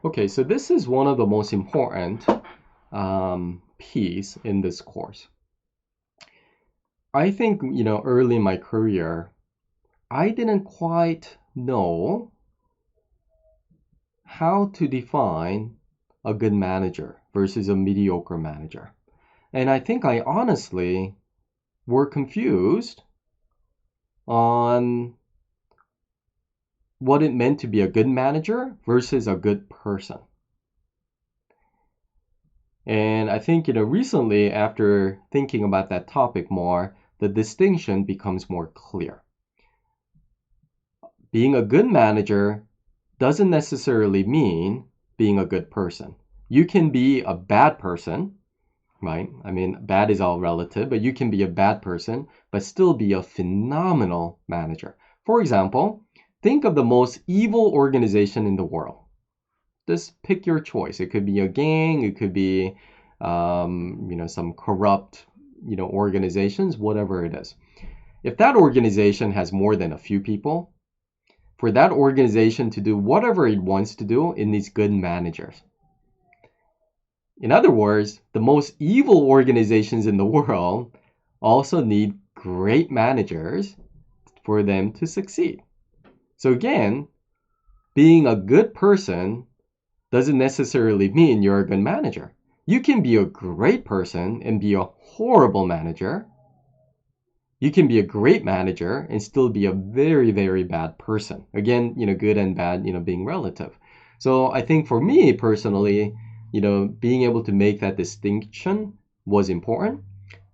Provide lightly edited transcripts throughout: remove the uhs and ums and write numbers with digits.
Okay, so this is one of the most important piece in this course. I think, early in my career, I didn't quite know how to define a good manager versus a mediocre manager. And I think I honestly were confused on what it meant to be a good manager versus a good person. And I think, recently after thinking about that topic more, the distinction becomes more clear. Being a good manager doesn't necessarily mean being a good person. You can be a bad person, right? I mean, bad is all relative, but you can be a bad person, but still be a phenomenal manager. For example, think of the most evil organization in the world. Just pick your choice. It could be a gang, it could be, some corrupt, organizations, whatever it is. If that organization has more than a few people, for that organization to do whatever it wants to do, it needs good managers. In other words, the most evil organizations in the world also need great managers for them to succeed. So again, being a good person doesn't necessarily mean you're a good manager. You can be a great person and be a horrible manager. You can be a great manager and still be a very, very bad person. Again, good and bad, being relative. So I think for me personally, being able to make that distinction was important.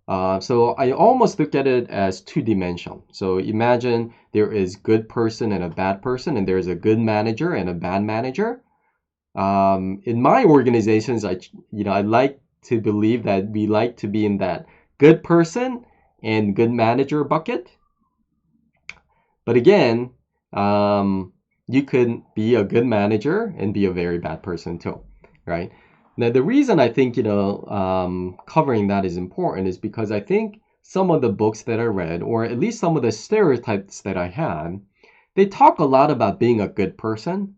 So I almost look at it as two-dimensional. So imagine there is good person and a bad person, and there's a good manager and a bad manager. In my organizations, I like to believe that we like to be in that good person and good manager bucket. But again, you could be a good manager and be a very bad person too, right? Now, the reason I think, covering that is important is because I think some of the books that I read, or at least some of the stereotypes that I had, they talk a lot about being a good person,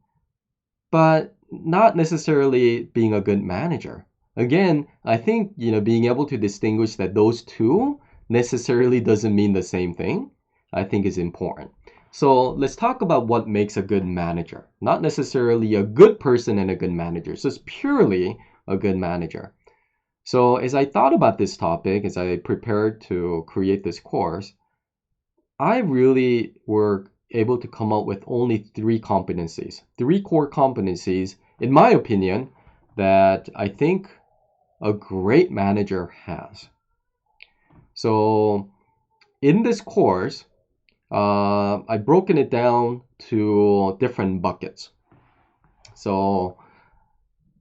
but not necessarily being a good manager. Again, I think, being able to distinguish that those two necessarily doesn't mean the same thing, I think is important. So let's talk about what makes a good manager. Not necessarily a good person and a good manager. So it's purely a good manager. So as I thought about this topic, as I prepared to create this course, I really were able to come up with only three competencies, three core competencies, in my opinion, that I think a great manager has. So in this course, I've broken it down to different buckets. So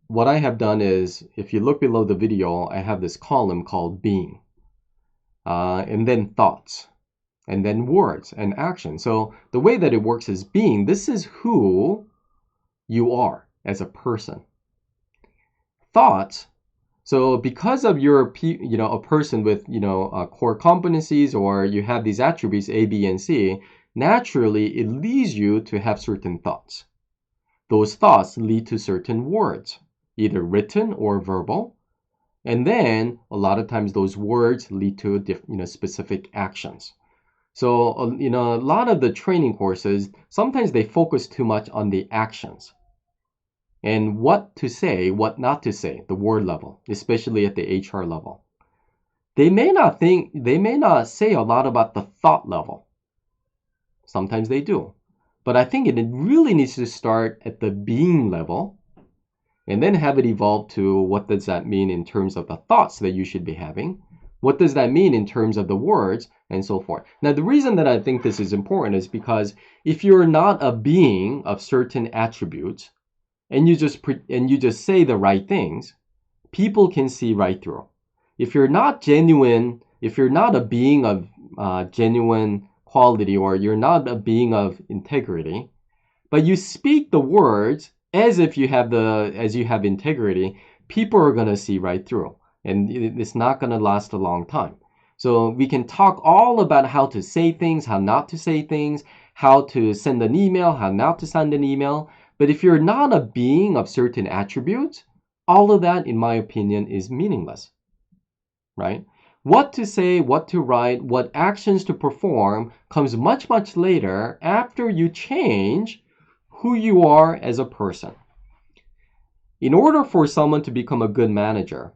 what I have done is, if you look below the video, I have this column called being, and then thoughts, and then words and action. So the way that it works is being, this is who you are as a person. Thoughts, so because of your, a person with, core competencies, or you have these attributes A, B, and C, naturally it leads you to have certain thoughts. Those thoughts lead to certain words, either written or verbal. And then a lot of times those words lead to specific actions. So, a lot of the training courses, sometimes they focus too much on the actions and what to say, what not to say, the word level, especially at the HR level. They may not say a lot about the thought level. Sometimes they do. But I think it really needs to start at the being level and then have it evolve to what does that mean in terms of the thoughts that you should be having? What does that mean in terms of the words and so forth? Now, the reason that I think this is important is because if you're not a being of certain attributes and you just say the right things, people can see right through. If you're not genuine, if you're not a being of genuine quality, or you're not a being of integrity, but you speak the words as if you have integrity, people are going to see right through, and it's not going to last a long time. So we can talk all about how to say things, how not to say things, how to send an email, how not to send an email, But if you're not a being of certain attributes, all of that, in my opinion, is meaningless, right? What to say, what to write, what actions to perform comes much, much later after you change who you are as a person. In order for someone to become a good manager,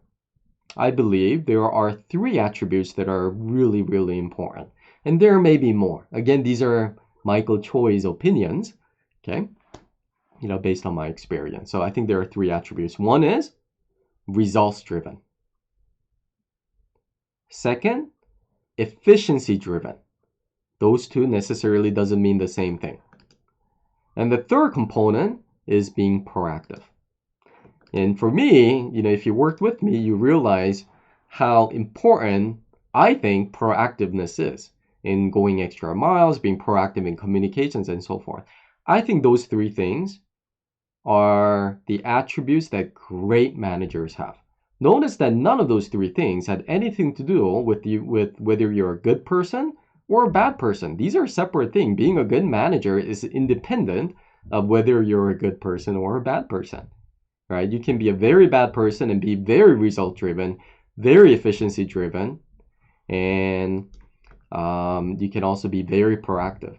I believe there are 3 attributes that are really, really important. And there may be more. Again, these are Michael Choi's opinions, okay? Based on my experience. So I think there are 3 attributes. One is results driven. Second, efficiency driven. Those 2 necessarily doesn't mean the same thing. And the third component is being proactive. And for me, if you worked with me, you realize how important I think proactiveness is in going extra miles, being proactive in communications, and so forth. I think those 3 things are the attributes that great managers have. Notice that none of those 3 things had anything to do with whether you're a good person or a bad person. These are separate things. Being a good manager is independent of whether you're a good person or a bad person, right? You can be a very bad person and be very result driven, very efficiency driven, and you can also be very proactive,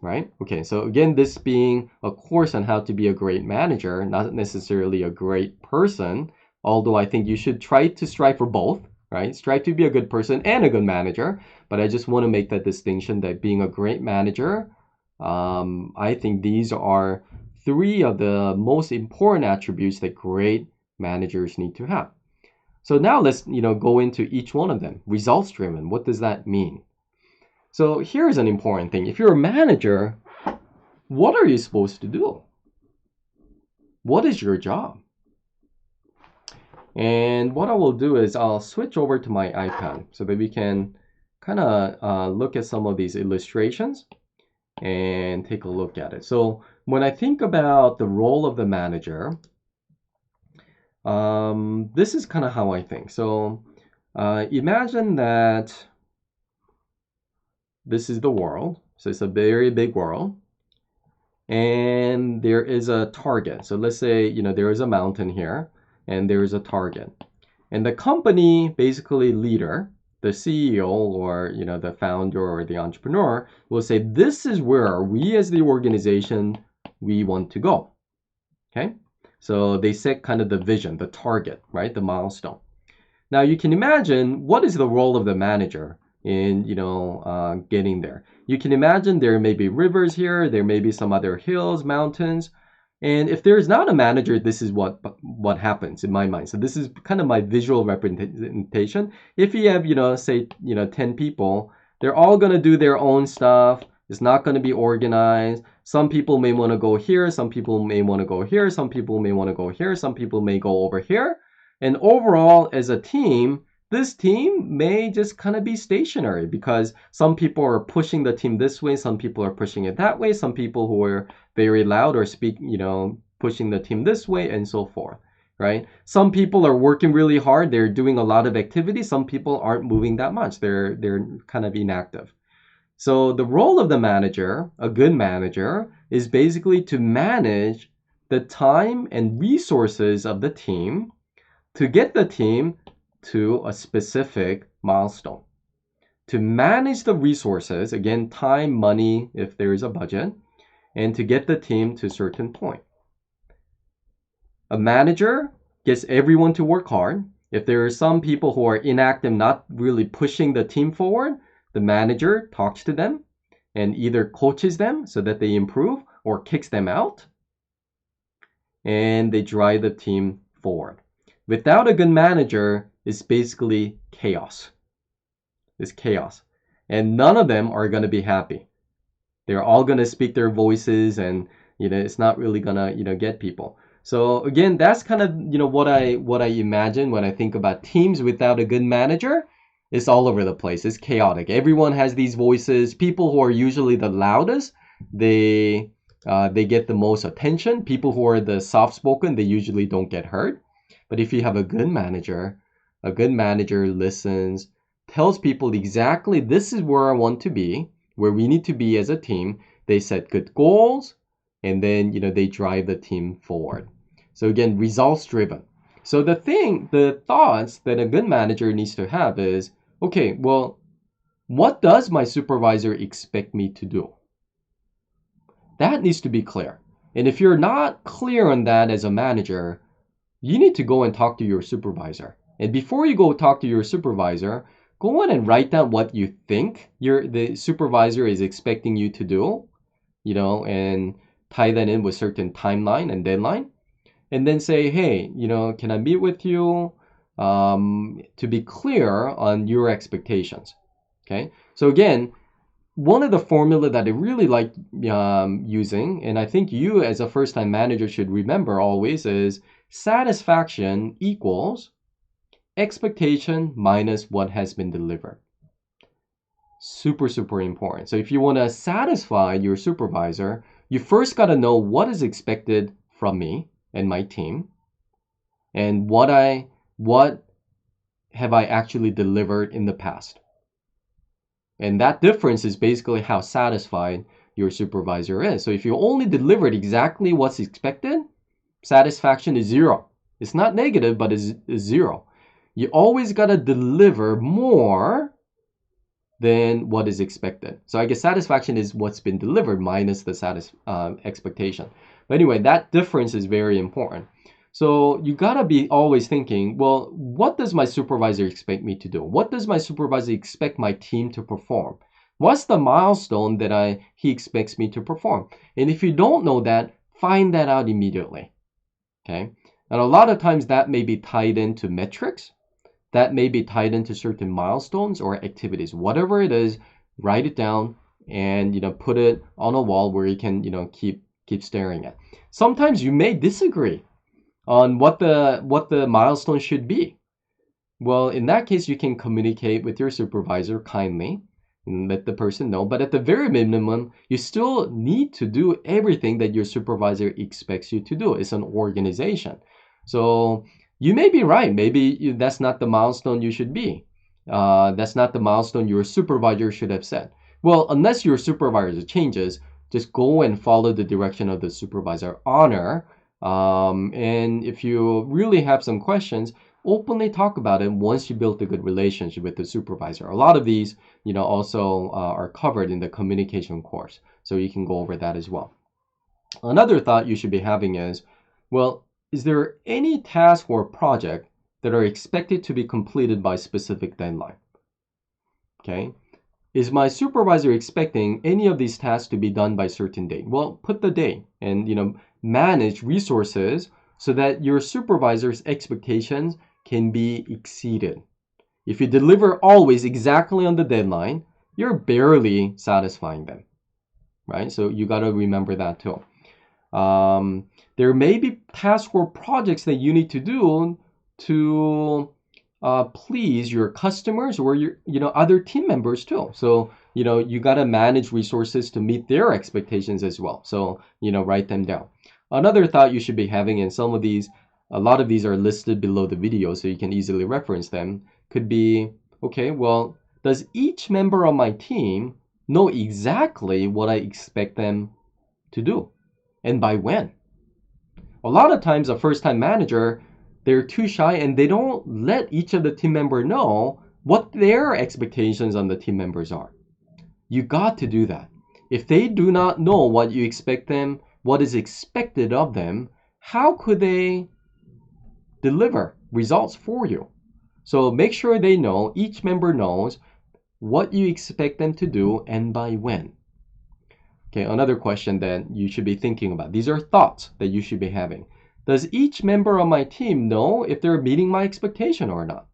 right? Okay, so again, this being a course on how to be a great manager, not necessarily a great person, although I think you should try to strive for both, right? Strive to be a good person and a good manager, but I just want to make that distinction that being a great manager, I think these are 3 of the most important attributes that great managers need to have. So now let's go into each one of them. Results driven, what does that mean? So here's an important thing. If you're a manager, what are you supposed to do? What is your job? And what I will do is I'll switch over to my iPad so that we can kind of look at some of these illustrations and take a look at it. So when I think about the role of the manager, this is kind of how I think. So imagine that this is the world. So it's a very big world. And there is a target. So let's say, there is a mountain here and there is a target. And the company, basically leader, the CEO or, the founder or the entrepreneur will say, this is where we as the organization, we want to go. Okay. So they set kind of the vision, the target, right? The milestone. Now you can imagine what is the role of the manager in getting there. You can imagine there may be rivers here, there may be some other hills, mountains, and if there's not a manager, this is what happens in my mind. So this is kind of my visual representation. If you have say 10 people, they're all going to do their own stuff. It's not going to be organized. Some people may want to go here, some people may want to go here, some people may want to go here, some people may go over here. And overall, as a team, this team may just kind of be stationary because some people are pushing the team this way, some people are pushing it that way, some people who are very loud or speak, pushing the team this way and so forth, right? Some people are working really hard, they're doing a lot of activity, some people aren't moving that much, they're kind of inactive. So the role of the manager, a good manager, is basically to manage the time and resources of the team to get the team to a specific milestone. To manage the resources, again, time, money, if there is a budget, and to get the team to a certain point. A manager gets everyone to work hard. If there are some people who are inactive, not really pushing the team forward, the manager talks to them and either coaches them so that they improve or kicks them out, and they drive the team forward. Without a good manager, it's basically chaos. It's chaos. And none of them are going to be happy. They're all going to speak their voices and, it's not really going to, get people. So again, that's kind of, what I imagine when I think about teams without a good manager. It's all over the place. It's chaotic. Everyone has these voices. People who are usually the loudest, they get the most attention. People who are the soft-spoken, they usually don't get heard. But if you have a good manager listens, tells people exactly this is where I want to be, where we need to be as a team. They set good goals. and then they drive the team forward. So again, results driven. So the thoughts that a good manager needs to have is, okay, well, what does my supervisor expect me to do? That needs to be clear. And if you're not clear on that as a manager, you need to go and talk to your supervisor. And before you go talk to your supervisor, go on and write down what you think the supervisor is expecting you to do, and tie that in with certain timeline and deadline. And then say, hey, can I meet with you to be clear on your expectations? Okay. So again, one of the formula that I really like using, and I think you as a first-time manager should remember always, is satisfaction equals expectation minus what has been delivered. Super, super important. So if you want to satisfy your supervisor, you first got to know what is expected from me and my team, and what have I actually delivered in the past. And that difference is basically how satisfied your supervisor is. So if you only delivered exactly what's expected, satisfaction is zero. It's not negative, but it's zero. You always got to deliver more than what is expected. So I guess satisfaction is what's been delivered minus the expectation. But anyway, that difference is very important. So you gotta be always thinking, well, what does my supervisor expect me to do? What does my supervisor expect my team to perform? What's the milestone that he expects me to perform? And if you don't know that, find that out immediately. Okay? And a lot of times that may be tied into metrics, that may be tied into certain milestones or activities. Whatever it is, write it down and put it on a wall where you can keep staring at. Sometimes you may disagree on what the milestone should be. Well, in that case, you can communicate with your supervisor kindly and let the person know. But at the very minimum, you still need to do everything that your supervisor expects you to do. It's an organization. So you may be right. Maybe that's not the milestone you should be. That's not the milestone your supervisor should have set. Well, unless your supervisor changes, just go and follow the direction of the supervisor. Honor. And if you really have some questions, openly talk about it once you build a good relationship with the supervisor. A lot of these, also are covered in the communication course. So you can go over that as well. Another thought you should be having is, well, is there any task or project that are expected to be completed by specific deadline? Okay. Is my supervisor expecting any of these tasks to be done by certain date? Well, put the date and, manage resources so that your supervisor's expectations can be exceeded. If you deliver always exactly on the deadline, you're barely satisfying them, right? So you got to remember that too. There may be tasks or projects that you need to do to please your customers or your other team members too. So you got to manage resources to meet their expectations as well. So write them down. Another thought you should be having, and a lot of these are listed below the video so you can easily reference them, could be, okay, well, does each member of my team know exactly what I expect them to do and by when? A lot of times a first-time manager, they're too shy and they don't let each of the team member know what their expectations on the team members are. You got to do that. If they do not know what you expect them, what is expected of them, how could they deliver results for you? So make sure they know, each member knows what you expect them to do and by when. Okay, another question that you should be thinking about. These are thoughts that you should be having. Does each member on my team know if they're meeting my expectation or not?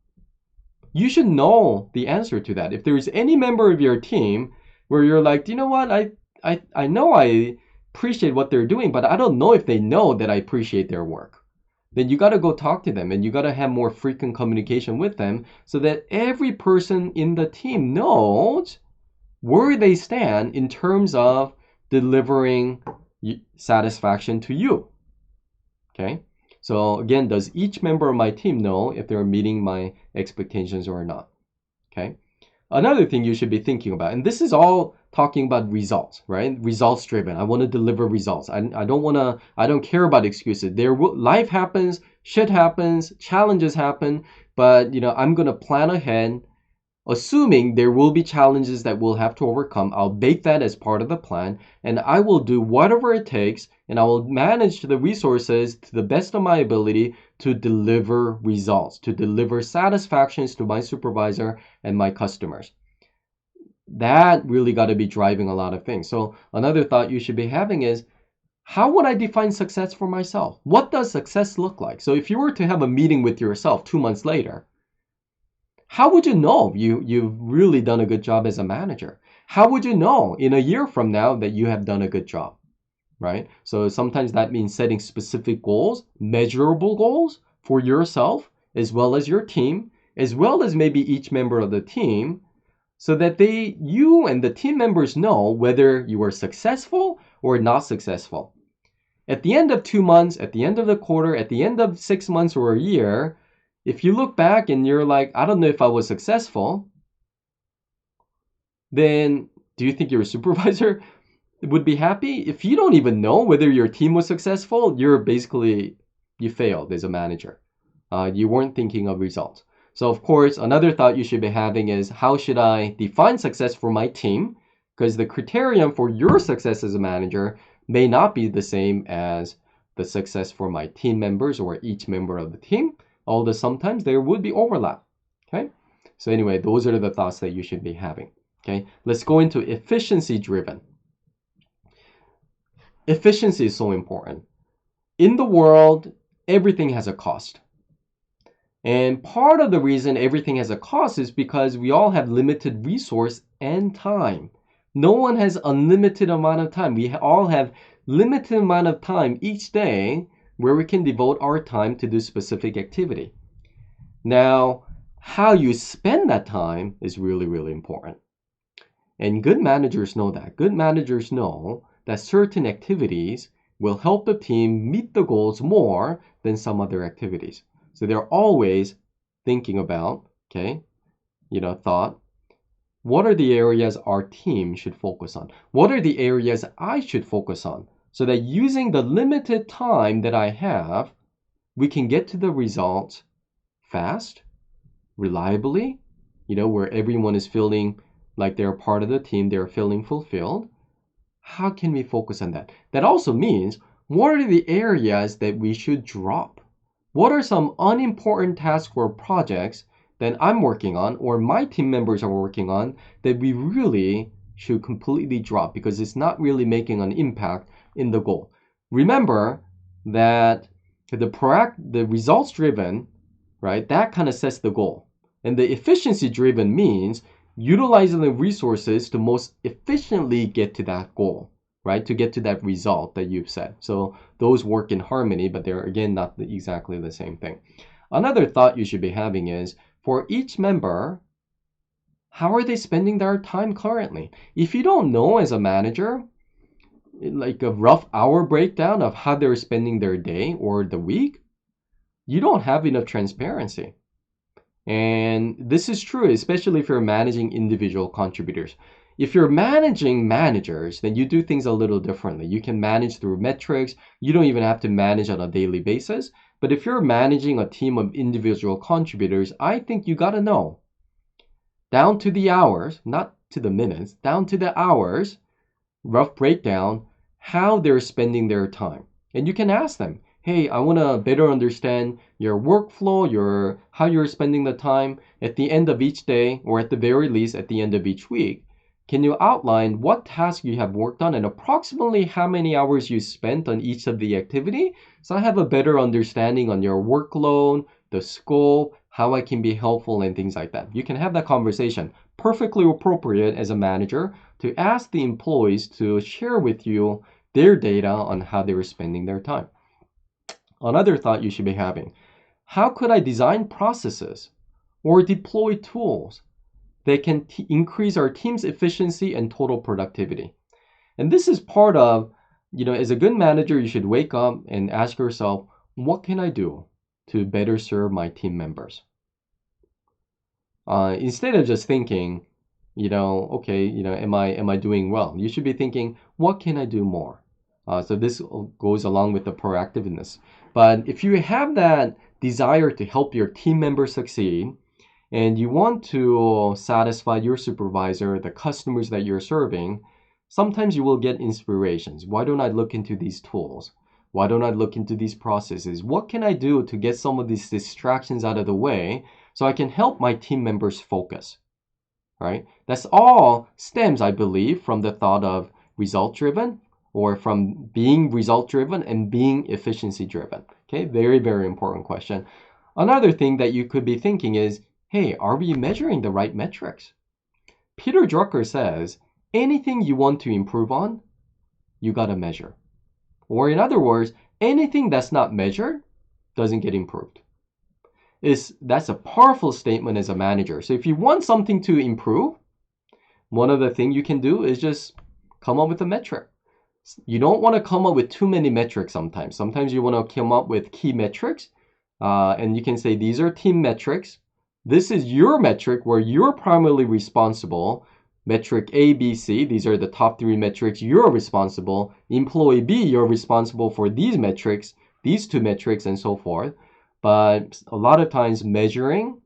You should know the answer to that. If there's any member of your team where you're like, you know what, I know I appreciate what they're doing, but I don't know if they know that I appreciate their work, then you got to go talk to them and you got to have more frequent communication with them so that every person in the team knows where they stand in terms of delivering satisfaction to you. Okay, so again, does each member of my team know if they're meeting my expectations or not? Okay, Another thing you should be thinking about, and this is all talking about results, right? Results driven. I want to deliver results. I don't care about excuses. Life happens, shit happens, challenges happen, but I'm going to plan ahead, assuming there will be challenges that we'll have to overcome. I'll bake that as part of the plan, and I will do whatever it takes, and I will manage the resources to the best of my ability to deliver results, to deliver satisfactions to my supervisor and my customers. That really got to be driving a lot of things. So another thought you should be having is, how would I define success for myself? What does success look like? So if you were to have a meeting with yourself 2 months later, how would you know you've really done a good job as a manager? How would you know in a year from now that you have done a good job, right? So sometimes that means setting specific goals, measurable goals for yourself, as well as your team, as well as maybe each member of the team, so that you and the team members know whether you are successful or not successful. At the end of 2 months, at the end of the quarter, at the end of 6 months or a year, if you look back and you're like, I don't know if I was successful, then do you think your supervisor would be happy? If you don't even know whether your team was successful, you failed as a manager. You weren't thinking of results. So of course, another thought you should be having is, how should I define success for my team? Because the criterion for your success as a manager may not be the same as the success for my team members or each member of the team, although sometimes there would be overlap. Okay. So anyway, those are the thoughts that you should be having. Okay. Let's go into efficiency driven. Efficiency is so important. In the world, everything has a cost. And part of the reason everything has a cost is because we all have limited resource and time. No one has unlimited amount of time. We all have limited amount of time each day where we can devote our time to do specific activity. Now, how you spend that time is really, really important. And good managers know that. Good managers know that certain activities will help the team meet the goals more than some other activities. So they're always thinking about, thought, what are the areas our team should focus on? What are the areas I should focus on? So that using the limited time that I have, we can get to the results fast, reliably, where everyone is feeling like they're part of the team, they're feeling fulfilled. How can we focus on that? That also means, what are the areas that we should drop? What are some unimportant tasks or projects that I'm working on or my team members are working on that we really should completely drop because it's not really making an impact in the goal? Remember that the results driven, right, that kind of sets the goal. And the efficiency driven means utilizing the resources to most efficiently get to that goal, right? To get to that result that you've set. So those work in harmony, but they're again not exactly the same thing. Another thought you should be having is, for each member, how are they spending their time currently? If you don't know as a manager, like a rough hour breakdown of how they're spending their day or the week, you don't have enough transparency. And this is true, especially if you're managing individual contributors. If you're managing managers, then you do things a little differently. You can manage through metrics. You don't even have to manage on a daily basis. But if you're managing a team of individual contributors, I think you got to know, down to the hours, not to the minutes, down to the hours, rough breakdown, how they're spending their time. And you can ask them, hey, I want to better understand your workflow, how you're spending the time at the end of each day, or at the very least at the end of each week. Can you outline what tasks you have worked on and approximately how many hours you spent on each of the activity? So I have a better understanding on your workload, the scope, how I can be helpful and things like that. You can have that conversation. Perfectly appropriate as a manager to ask the employees to share with you their data on how they were spending their time. Another thought you should be having, how could I design processes or deploy tools that can increase our team's efficiency and total productivity? And this is part of, as a good manager, you should wake up and ask yourself, what can I do to better serve my team members? Instead of just thinking, okay, am I doing well? You should be thinking, what can I do more? So this goes along with the proactiveness. But if you have that desire to help your team members succeed, and you want to satisfy your supervisor, the customers that you're serving, sometimes you will get inspirations. Why don't I look into these tools? Why don't I look into these processes? What can I do to get some of these distractions out of the way so I can help my team members focus? Right? That's all stems, I believe, from the thought of result driven, or from being result driven and being efficiency driven. Okay, very, very important question. Another thing that you could be thinking is, hey, are we measuring the right metrics? Peter Drucker says, anything you want to improve on, you got to measure. Or in other words, anything that's not measured doesn't get improved. That's a powerful statement as a manager. So if you want something to improve, one of the things you can do is just come up with a metric. You don't want to come up with too many metrics sometimes. Sometimes you want to come up with key metrics, and you can say these are team metrics. This is your metric where you're primarily responsible. Metric A, B, C, these are the top 3 metrics you're responsible. Employee B, you're responsible for these metrics, these 2 metrics, and so forth. But a lot of times measuring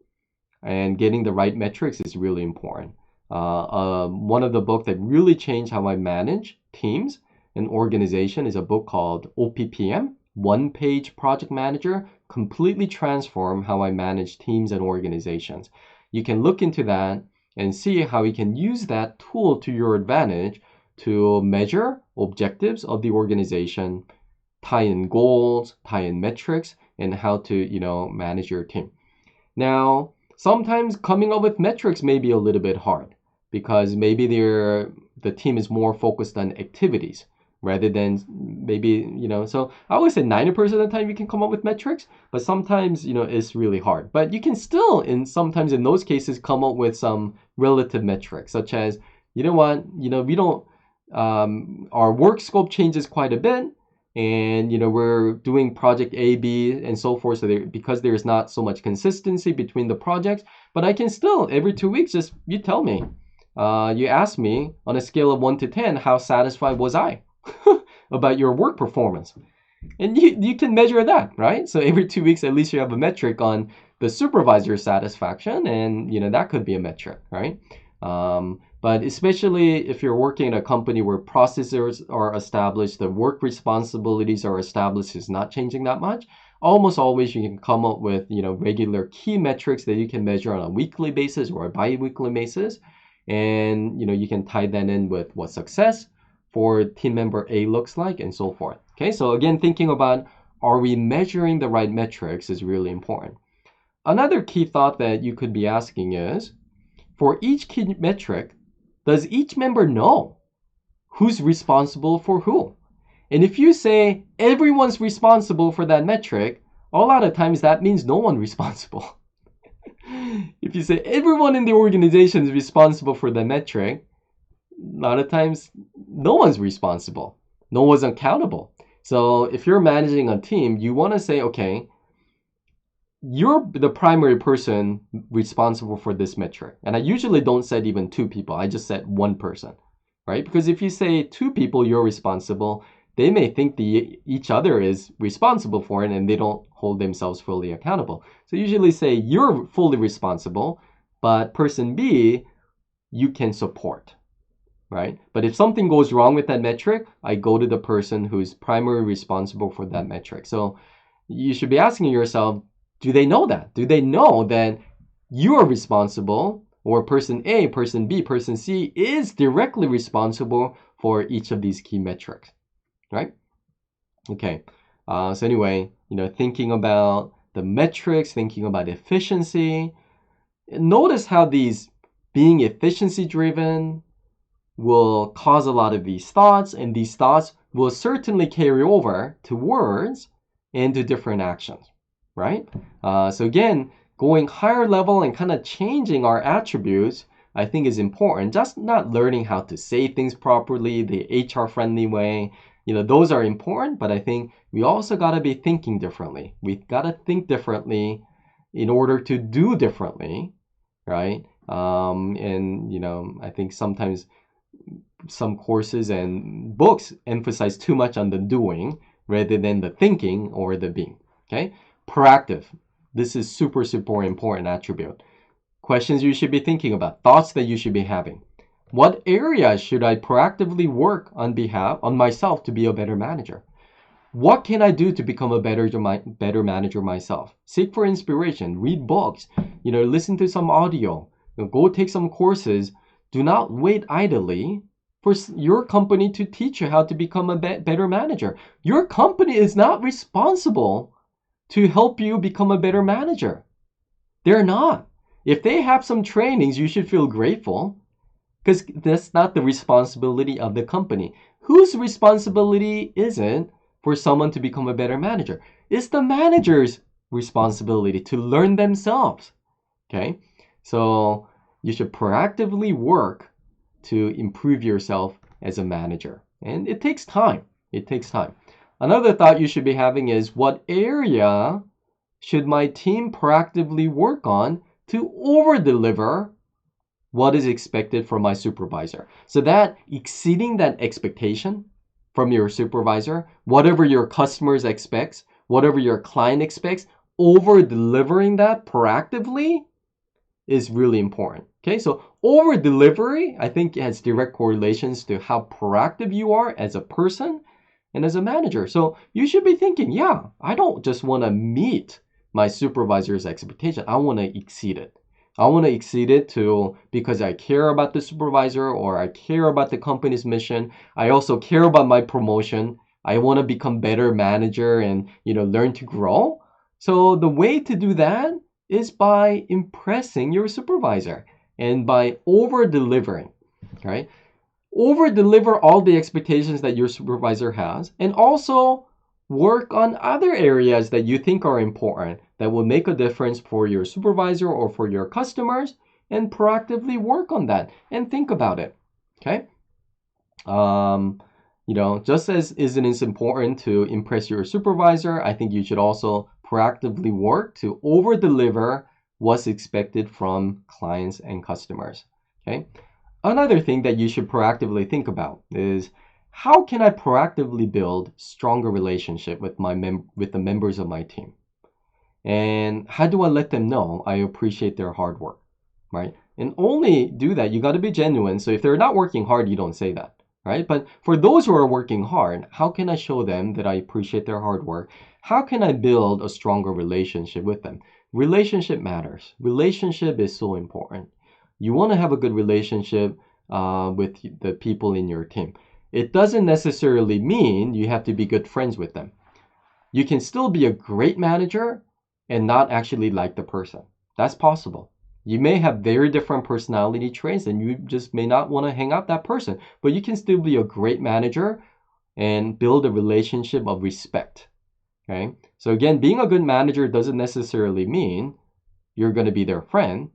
and getting the right metrics is really important. One of the books that really changed how I manage teams and organization is a book called OPPM, One Page Project Manager, completely transformed how I manage teams and organizations. You can look into that and see how you can use that tool to your advantage to measure objectives of the organization, tie in goals, tie in metrics, and how to, manage your team. Now, sometimes coming up with metrics may be a little bit hard because maybe the team is more focused on activities rather than maybe, so I always say 90% of the time you can come up with metrics, but sometimes, it's really hard. But you can still, sometimes in those cases, come up with some relative metrics, such as, we don't, our work scope changes quite a bit, and we're doing project A, B, and so forth. So because there's not so much consistency between the projects, but I can still every 2 weeks just you tell me, you ask me on a scale of 1 to 10, how satisfied was I about your work performance, and you can measure that, right? So every 2 weeks at least you have a metric on the supervisor's satisfaction, and that could be a metric, right? But especially if you're working in a company where processes are established, the work responsibilities are established, is not changing that much, almost always you can come up with, regular key metrics that you can measure on a weekly basis or a bi-weekly basis. And, you can tie that in with what success for team member A looks like and so forth. Okay, so again, thinking about, are we measuring the right metrics is really important. Another key thought that you could be asking is, for each key metric, does each member know who's responsible for who? And if you say everyone's responsible for that metric, a lot of times that means no one's responsible. If you say everyone in the organization is responsible for the metric, a lot of times no one's responsible. No one's accountable. So if you're managing a team, you want to say, okay, you're the primary person responsible for this metric. And I usually don't set even 2 people. I just set 1 person, right? Because if you say 2 people you're responsible, they may think each other is responsible for it and they don't hold themselves fully accountable. So usually say you're fully responsible, but person B, you can support, right? But if something goes wrong with that metric, I go to the person who's primarily responsible for that metric. So you should be asking yourself, do they know that? Do they know that you are responsible, or person A, person B, person C is directly responsible for each of these key metrics, right? Okay, so anyway, thinking about the metrics, thinking about efficiency, notice how these being efficiency driven will cause a lot of these thoughts, and these thoughts will certainly carry over to words and to different actions. Right? So again, going higher level and kind of changing our attributes, I think is important. Just not learning how to say things properly, the HR friendly way, those are important, but I think we also got to be thinking differently. We've got to think differently in order to do differently, right? And I think sometimes some courses and books emphasize too much on the doing rather than the thinking or the being. Okay, proactive. This is super, super important attribute. Questions you should be thinking about, thoughts that you should be having. What areas should I proactively work on myself to be a better manager? What can I do to become a better manager myself? Seek for inspiration, read books, listen to some audio, go take some courses. Do not wait idly for your company to teach you how to become a better manager. Your company is not responsible to help you become a better manager. They're not. If they have some trainings, you should feel grateful because that's not the responsibility of the company. Whose responsibility is it for someone to become a better manager? It's the manager's responsibility to learn themselves. Okay? So you should proactively work to improve yourself as a manager. And it takes time. It takes time. Another thought you should be having is, what area should my team proactively work on to over-deliver what is expected from my supervisor? So that exceeding that expectation from your supervisor, whatever your customers expects, whatever your client expects, over-delivering that proactively is really important. Okay, so over delivery, I think, has direct correlations to how proactive you are as a person and as a manager. So you should be thinking, yeah, I don't just want to meet my supervisor's expectation. I want to exceed it. I want to exceed it because I care about the supervisor or I care about the company's mission. I also care about my promotion. I want to become better manager and learn to grow. So the way to do that is by impressing your supervisor and by over delivering, right? Over deliver all the expectations that your supervisor has, and also work on other areas that you think are important that will make a difference for your supervisor or for your customers, and proactively work on that and think about it. Okay. Just as isn't it important to impress your supervisor, I think you should also proactively work to over deliver what's expected from clients and customers. Okay. Another thing that you should proactively think about is, how can I proactively build stronger relationship with with the members of my team? And how do I let them know I appreciate their hard work, right? And only do that, you got to be genuine. So if they're not working hard, you don't say that, right? But for those who are working hard, how can I show them that I appreciate their hard work? How can I build a stronger relationship with them? Relationship matters. Relationship is so important. You want to have a good relationship with the people in your team. It doesn't necessarily mean you have to be good friends with them. You can still be a great manager and not actually like the person. That's possible. You may have very different personality traits and you just may not want to hang out that person, but you can still be a great manager and build a relationship of respect. Okay? So again, being a good manager doesn't necessarily mean you're going to be their friend,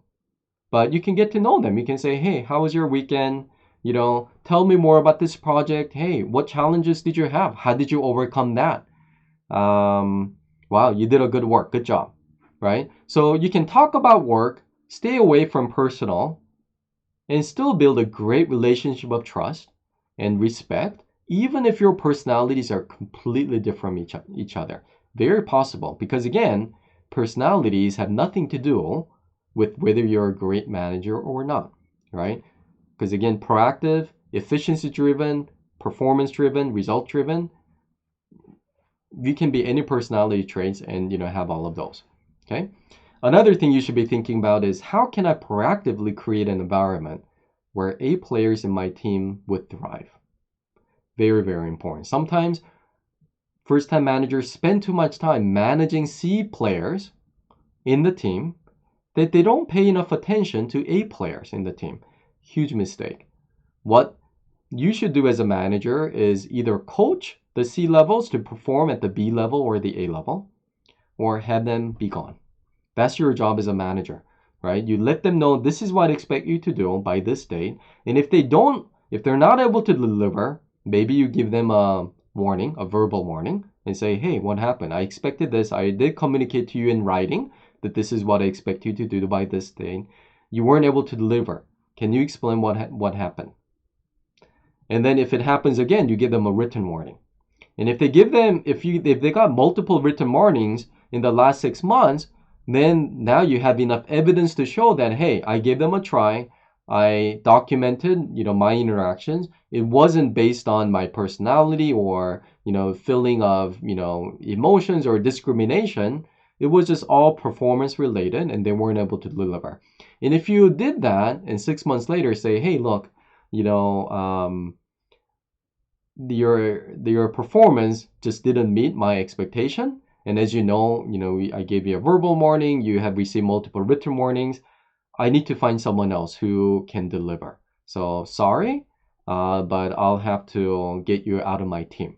but you can get to know them. You can say, hey, how was your weekend? Tell me more about this project. Hey, what challenges did you have? How did you overcome that? Wow, you did a good work. Good job, right? So you can talk about work, stay away from personal, and still build a great relationship of trust and respect, even if your personalities are completely different from each other. Very possible, because again, personalities have nothing to do with whether you're a great manager or not, right? Because again, proactive, efficiency driven, performance driven, result driven, you can be any personality traits and have all of those. Okay. Another thing you should be thinking about is, how can I proactively create an environment where A players in my team would thrive? Very, very important. Sometimes first-time managers spend too much time managing C players in the team that they don't pay enough attention to A players in the team. Huge mistake. What you should do as a manager is either coach the C levels to perform at the B level or the A level, or have them be gone. That's your job as a manager, right? You let them know this is what I expect you to do by this date. And if they're not able to deliver, maybe you give them a warning, a verbal warning, and say, hey, what happened? I expected this. I did communicate to you in writing that this is what I expect you to do by this date. you weren't able to deliver. Can you explain what happened? And then if it happens again, you give them a written warning. And if they got multiple written warnings in the last 6 months, then now you have enough evidence to show that, hey, I gave them a try. I documented, my interactions. It wasn't based on my personality or, feeling of, emotions or discrimination. It was just all performance related and they weren't able to deliver. And if you did that and 6 months later say, hey, look, your performance just didn't meet my expectation. And as you know, I gave you a verbal warning, you have received multiple written warnings. I need to find someone else who can deliver. So sorry, but I'll have to get you out of my team.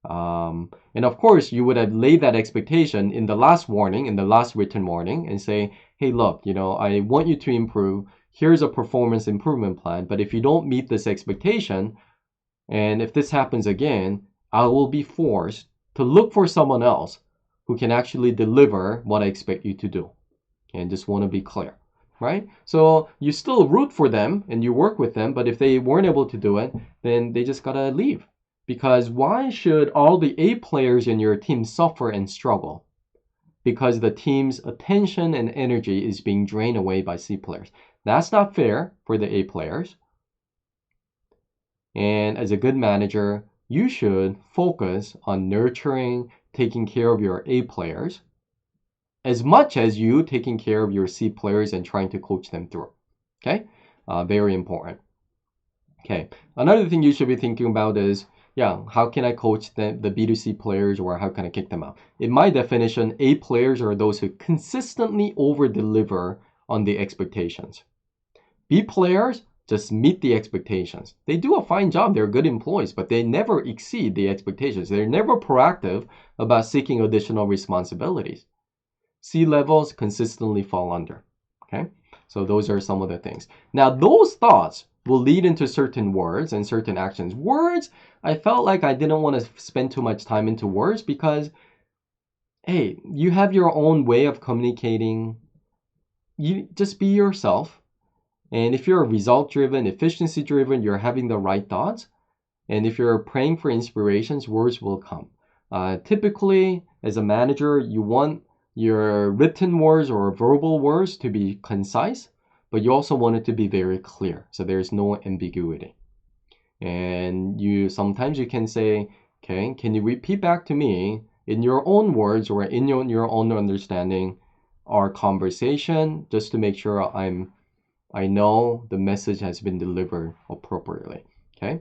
And of course, you would have laid that expectation in the last warning, in the last written warning, and say, hey, look, I want you to improve. Here's a performance improvement plan. But if you don't meet this expectation, and if this happens again, I will be forced to look for someone else who can actually deliver what I expect you to do. And just want to be clear, right? So you still root for them and you work with them, but if they weren't able to do it, then they just gotta leave. Because why should all the A players in your team suffer and struggle? Because the team's attention and energy is being drained away by C players. That's not fair for the A players. And as a good manager, you should focus on nurturing, taking care of your A players as much as you taking care of your C players and trying to coach them through. Okay? Very important. Okay. Another thing you should be thinking about is, how can I coach the B2C players, or how can I kick them out? In my definition, A players are those who consistently over-deliver on the expectations. B players just meet the expectations. They do a fine job. They're good employees, but they never exceed the expectations. They're never proactive about seeking additional responsibilities. C levels consistently fall under. Okay, so those are some of the things. Now, those thoughts will lead into certain words and certain actions. Words, I felt like I didn't want to spend too much time into words because, hey, you have your own way of communicating. You just be yourself. And if you're result-driven, efficiency-driven, you're having the right thoughts. And if you're praying for inspirations, words will come. Typically, as a manager, you want your written words or verbal words to be concise, but you also want it to be very clear, so there's no ambiguity. And sometimes you can say, okay, can you repeat back to me in your own words or in your own understanding our conversation, just to make sure I know the message has been delivered appropriately. Okay,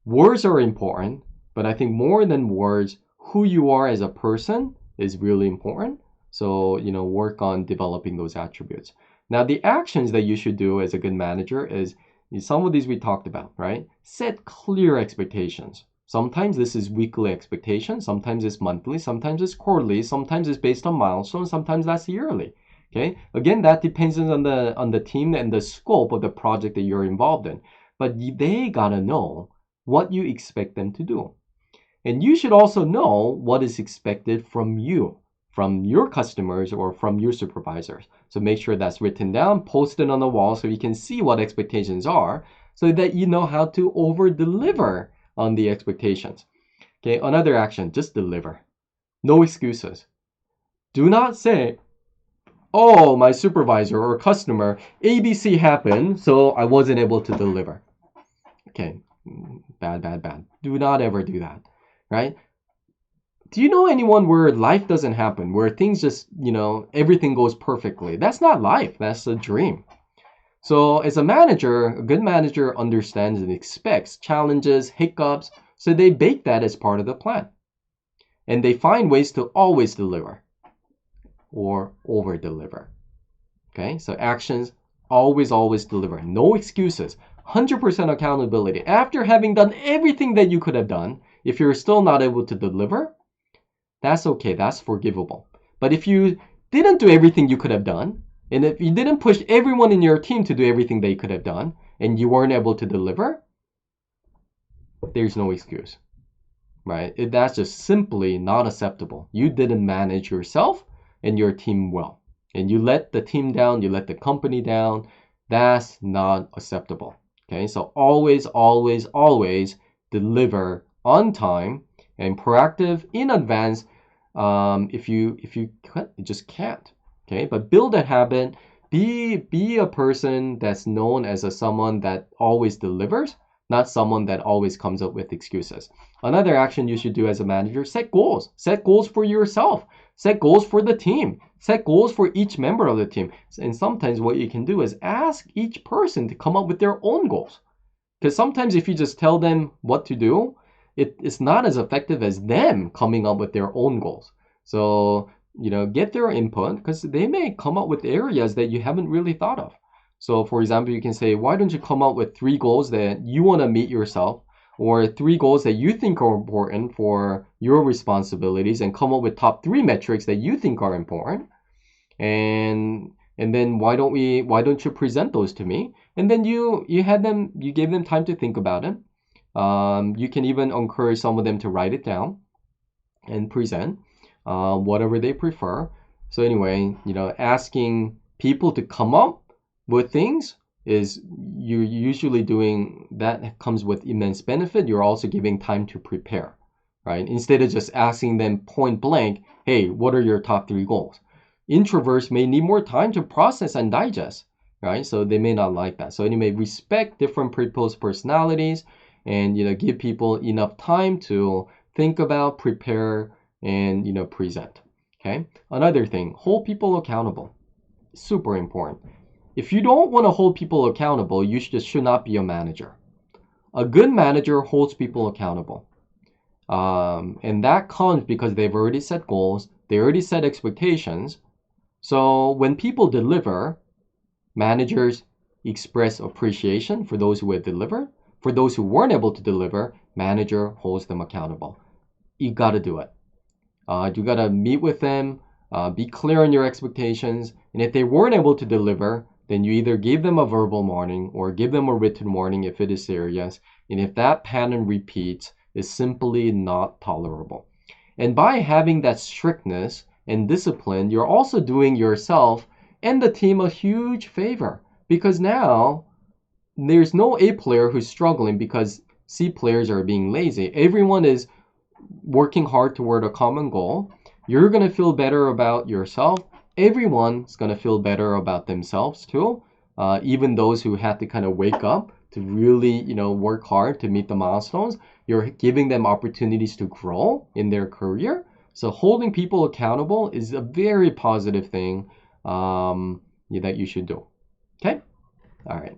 words are important, but I think more than words, who you are as a person is really important. So, work on developing those attributes. Now, the actions that you should do as a good manager is some of these we talked about, right? Set clear expectations. Sometimes this is weekly expectations, sometimes it's monthly, sometimes it's quarterly, sometimes it's based on milestones, sometimes that's yearly. Okay, again, that depends on the team and the scope of the project that you're involved in. But they gotta know what you expect them to do. And you should also know what is expected from you, from your customers or from your supervisors. So make sure that's written down, post it on the wall so you can see what expectations are, so that you know how to over-deliver on the expectations. Okay, another action, just deliver. No excuses. Do not say, oh, my supervisor or customer, ABC happened, so I wasn't able to deliver. Okay, bad. Do not ever do that, right? Do you know anyone where life doesn't happen, where things just, everything goes perfectly? That's not life, that's a dream. So as a manager, a good manager understands and expects challenges, hiccups, so they bake that as part of the plan. And they find ways to always deliver or over-deliver. Okay, so actions, always deliver. No excuses. 100% accountability. After having done everything that you could have done, if you're still not able to deliver, that's okay. That's forgivable. But if you didn't do everything you could have done, and if you didn't push everyone in your team to do everything they could have done, and you weren't able to deliver, there's no excuse, right? That's just simply not acceptable. You didn't manage yourself and your team well. And you let the team down, you let the company down, That's not acceptable. Okay, so always, always, always deliver on time and proactive in advance. If you just can't. Okay, but build a habit. Be a person that's known as someone that always delivers, not someone that always comes up with excuses. Another action you should do as a manager: set goals. Set goals for yourself. Set goals for the team. Set goals for each member of the team. And sometimes what you can do is ask each person to come up with their own goals. Because sometimes if you just tell them what to do, it's not as effective as them coming up with their own goals. So, get their input because they may come up with areas that you haven't really thought of. So, for example, you can say, why don't you come up with 3 goals that you want to meet yourself, or 3 goals that you think are important for your responsibilities, and come up with top 3 metrics that you think are important. And then why don't you present those to me? And then you gave them time to think about it. You can even encourage some of them to write it down and present whatever they prefer. So anyway, asking people to come up with things is you're usually doing that comes with immense benefit. You're also giving time to prepare, right? Instead of just asking them point blank, hey, what are your top 3 goals? Introverts may need more time to process and digest, right? So they may not like that. So anyway, respect different people's personalities, and give people enough time to think about, prepare, and present. Okay. Another thing, hold people accountable. Super important. If you don't want to hold people accountable, you just should not be a manager. A good manager holds people accountable. And that comes because they've already set goals, they already set expectations. So when people deliver, managers express appreciation for those who have delivered. For those who weren't able to deliver, manager holds them accountable. You got to do it. You got to meet with them, be clear on your expectations. And if they weren't able to deliver, then you either give them a verbal warning or give them a written warning if it is serious. And if that pattern repeats, it's simply not tolerable. And by having that strictness and discipline, you're also doing yourself and the team a huge favor, because now there's no A player who's struggling because C players are being lazy. Everyone is working hard toward a common goal. You're going to feel better about yourself. Everyone's going to feel better about themselves too. Even those who had to kind of wake up to really, work hard to meet the milestones. You're giving them opportunities to grow in their career. So holding people accountable is a very positive thing that you should do. Okay? All right.